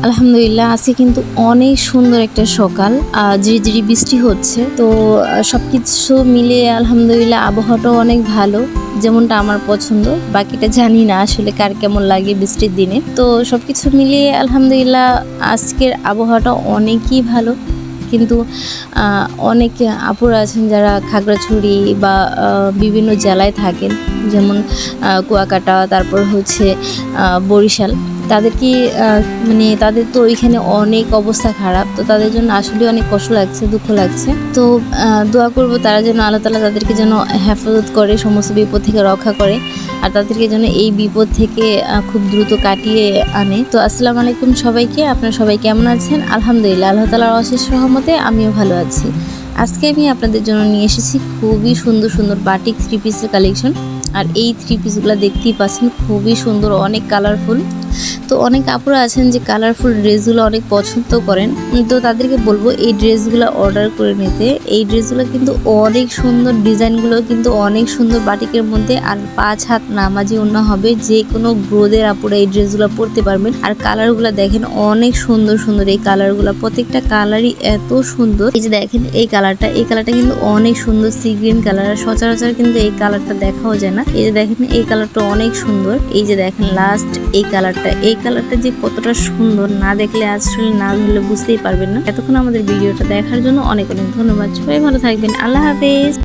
আলহামদুলিল্লাহ আজকে কিন্তু অনেক সুন্দর একটা সকাল, ঝিরিঝিরি বৃষ্টি হচ্ছে। তো সবকিছু মিলিয়ে আলহামদুলিল্লাহ আবহাওয়াটাও অনেক ভালো, যেমনটা আমার পছন্দ। বাকিটা জানি না আসলে কার কেমন লাগে বৃষ্টির দিনে। তো সবকিছু মিলিয়ে আলহামদুলিল্লাহ আজকের আবহাওয়াটা অনেকই ভালো। কিন্তু অনেক আপুরা আছেন যারা খাগড়াছড়ি বা বিভিন্ন জেলায় থাকেন, যেমন কুয়াকাটা, তারপর হচ্ছে বরিশাল। তাদের কি মানে তাদের তো ওইখানে অনেক অবস্থা খারাপ। তো তাদের জন্য আসলে অনেক কষ্ট লাগছে, দুঃখ লাগছে। তো দোয়া করব তারা যেন আল্লাহ তাআলা তাদেরকে যেন হেফাজত করে, সমস্ত বিপদ থেকে রক্ষা করে, আর তাদেরকে যেন এই বিপদ থেকে খুব দ্রুত কাটিয়ে আনে। তো আসসালামু আলাইকুম সবাইকে। আপনারা সবাই কেমন আছেন? আলহামদুলিল্লাহ আল্লাহ তাআলার অশেষ রহমতে আমিও ভালো আছি। আজকে আমি আপনাদের জন্য নিয়ে এসেছি খুবই সুন্দর সুন্দর বাটিক থ্রি পিসের কালেকশন। আর এই থ্রি পিসগুলো দেখতেই পাচ্ছেন খুবই সুন্দর, অনেক কালারফুল। তো অনেক আপুরা আছেন যে কালারফুল ড্রেসগুলো অনেক পছন্দ করেন। তো তাদেরকে বলবো এই ড্রেসগুলো অর্ডার করে নিতে। এই ড্রেসগুলো কিন্তু অনেক সুন্দর, ডিজাইনগুলো কিন্তু অনেক সুন্দর বাটিকের মধ্যে। আর 5 হাত নামাজি ওড়না হবে, যে কোনো গ্রোদের আপুরা এই ড্রেসগুলো পরতে পারবেন। আর কালারগুলো দেখেন অনেক সুন্দর সুন্দর। এই কালারগুলো প্রত্যেকটা কালারই এত সুন্দর। এই যে দেখেন এই কালারটা কিন্তু অনেক সুন্দর, সি গ্রিন কালার। সচরাচর কিন্তু এই কালারটা দেখাও যায় না। এই যে দেখেন এই কালারটা অনেক সুন্দর। এই যে দেখেন লাস্ট এই কালারটা যে কতটা সুন্দর, না দেখলে আসলে না ধরলে বুঝতেই পারবেন না। এতক্ষণ আমাদের ভিডিওটা দেখার জন্য অনেক অনেক ধন্যবাদ। সবাই ভালো থাকবেন। আল্লাহ হাফেজ।